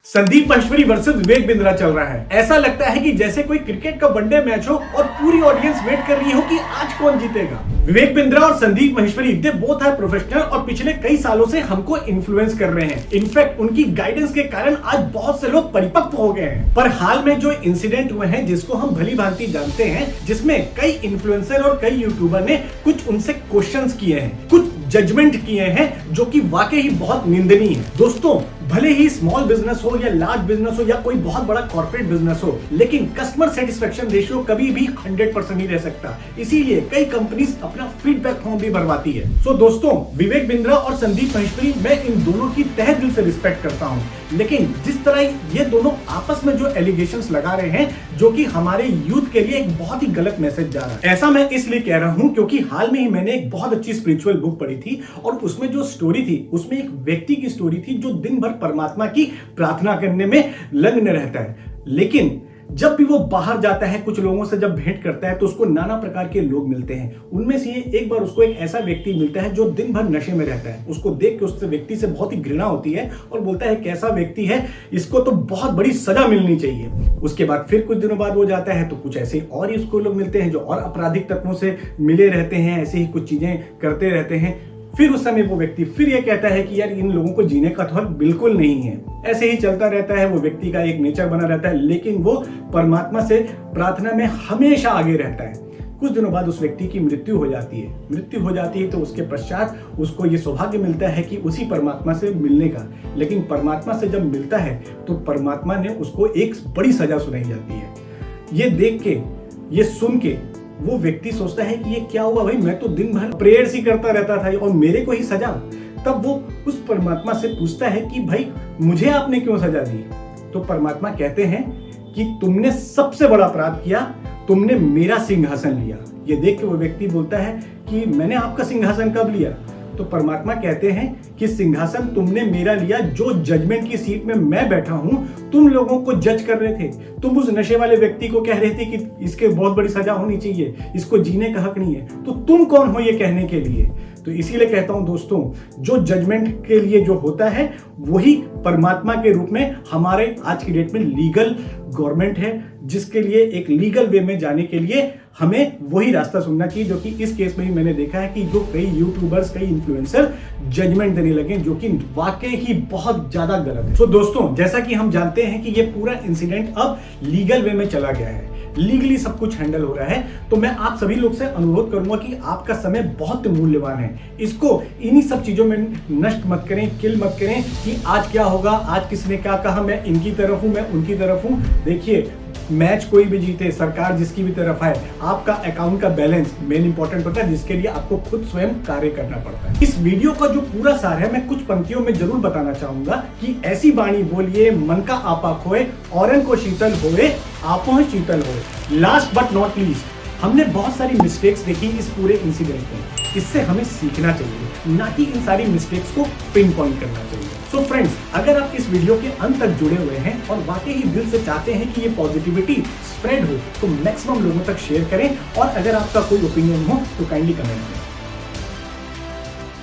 Sandeep Maheshwari versus Vivek Bindra चल रहा है। ऐसा लगता है कि जैसे कोई क्रिकेट का वनडे मैच हो और पूरी ऑडियंस वेट कर रही हो कि आज कौन जीतेगा। विवेक बिंद्रा और Sandeep Maheshwari they both are professional और पिछले कई सालों से हमको इन्फ्लुएंस कर रहे हैं। इनफैक्ट उनकी गाइडेंस के कारण आज बहुत से लोग परिपक्व हो गए हैं। पर हाल में जो इंसिडेंट हुए हैं जिसको हम भली भांति जानते हैं, जिसमें कई इन्फ्लुएंसर और कई यूट्यूबर ने कुछ उनसे क्वेश्चंस किए हैं, कुछ जजमेंट किए हैं जो कि वाकई ही बहुत निंदनीय है। दोस्तों, भले ही स्मॉल बिजनेस हो या लार्ज बिजनेस हो या कोई बहुत बड़ा कॉर्पोरेट बिजनेस हो, लेकिन कस्टमर सेटिस्फेक्शन रेशियो कभी भी 100% नहीं रह सकता। इसीलिए कई कंपनीज अपना फीडबैक फॉर्म भी भरवाती है। सो दोस्तों, विवेक बिंद्रा और संदीप माहेश्वरी, मैं इन दोनों की तहे दिल से रिस्पेक्ट करता हूं, लेकिन जिस तरह ये दोनों आपस में जो एलिगेशंस लगा रहे हैं, जो कि हमारे यूथ के लिए एक बहुत ही गलत मैसेज जा रहा है। ऐसा मैं इसलिए कह रहा हूं क्योंकि हाल में ही मैंने एक बहुत अच्छी स्पिरिचुअल बुक पढ़ी थी और उसमें जो स्टोरी थी, उसमें एक व्यक्ति की स्टोरी थी जो दिन भर परमात्मा की प्रार्थना करने में लग्न रहता है, लेकिन जब भी वो बाहर जाता है, कुछ लोगों से जब भेंट करता है तो उसको नाना प्रकार के लोग मिलते हैं। उनमें से एक बार उसको एक ऐसा व्यक्ति मिलता है जो दिन भर नशे में रहता है। उसको देख के उस व्यक्ति से बहुत ही घृणा होती है और बोलता है कैसा व्यक्ति है, इसको तो बहुत बड़ी सजा मिलनी चाहिए। उसके बाद फिर कुछ दिनों बाद वो जाता है तो कुछ ऐसे और ही उसको लोग मिलते हैं जो और आपराधिक तत्वों से मिले रहते हैं, ऐसे ही कुछ चीजें करते रहते हैं। फिर उस समय वो व्यक्ति फिर ये कहता है कि यार इन लोगों को जीने का तो हक बिल्कुल नहीं है। ऐसे ही चलता रहता है, वो व्यक्ति का एक नेचर बना रहता है, लेकिन वो परमात्मा से प्रार्थना में हमेशा आगे रहता है। कुछ दिनों बाद उस व्यक्ति की मृत्यु हो जाती है। मृत्यु हो जाती है तो उसके पश्चात उसको ये सौभाग्य मिलता है कि उसी परमात्मा से मिलने का, लेकिन परमात्मा से जब मिलता है तो परमात्मा ने उसको एक बड़ी सजा सुनाई जाती है। ये देख के, ये सुन के वो व्यक्ति सोचता है कि ये क्या हुआ भाई, मैं तो दिन भर प्रेयर्स ही करता रहता था और मेरे को ही सजा। तब वो उस परमात्मा से पूछता है कि भाई मुझे आपने क्यों सजा दी। तो परमात्मा कहते हैं कि तुमने सबसे बड़ा अपराध किया, तुमने मेरा सिंहासन लिया। ये देख के वो व्यक्ति बोलता है कि मैंने आपका सिंहासन कब लिया। तो परमात्मा कहते हैं कि सिंहासन तुमने मेरा लिया, जो जजमेंट की सीट में मैं बैठा हूं, तुम लोगों को जज कर रहे थे। तुम उस नशे वाले व्यक्ति को कह रहे थे कि इसके बहुत बड़ी सजा होनी चाहिए, इसको जीने का हक नहीं है। तो तुम कौन हो ये कहने के लिए। तो इसीलिए कहता हूं दोस्तों, जो जजमेंट के लिए जो होता है वही परमात्मा के रूप में हमारे आज की डेट में लीगल गवर्नमेंट है, जिसके लिए एक लीगल वे में जाने के लिए हमें वही रास्ता सुनना चाहिए, जो कि इस केस में भी मैंने देखा है कि जो कई यूट्यूबर्स, कई इन्फ्लुएंसर जजमेंट देने लगे, जो कि वाकई ही बहुत ज्यादा गलत है। तो दोस्तों, जैसा कि हम जानते हैं कि ये पूरा इंसिडेंट अब लीगल वे में चला गया है, लीगली सब कुछ हैंडल हो रहा है। तो मैं आप सभी लोग से अनुरोध करूंगा कि आपका समय बहुत मूल्यवान है, इसको इन्हीं सब चीजों में नष्ट मत करें, किल मत करें कि आज क्या होगा, आज किसने क्या कहा, मैं इनकी तरफ हूं, मैं उनकी तरफ हूं। देखिए, मैच कोई भी जीते, सरकार जिसकी भी तरफ है, आपका अकाउंट का बैलेंस मेन इंपॉर्टेंट होता है, जिसके लिए आपको खुद स्वयं कार्य करना पड़ता है। इस वीडियो का जो पूरा सार है, मैं कुछ पंक्तियों में जरूर बताना चाहूंगा कि ऐसी वाणी बोलिए, मन का आपा खोए, औरन को शीतल होए, आपो शीतल होए। लास्ट बट नॉट लीस्ट, हमने बहुत सारी मिस्टेक्स देखी इस पूरे इंसिडेंट में। इससे हमें सीखना चाहिए, ना कि इन सारी मिस्टेक्स को पिन पॉइंट करना चाहिए। सो फ्रेंड्स, अगर आप इस वीडियो के अंत तक जुड़े हुए हैं और वाकई ही दिल से चाहते हैं कि ये पॉजिटिविटी स्प्रेड हो, तो मैक्सिमम लोगों तक शेयर करें और अगर आपका कोई ओपिनियन हो तो काइंडली कमेंट करें।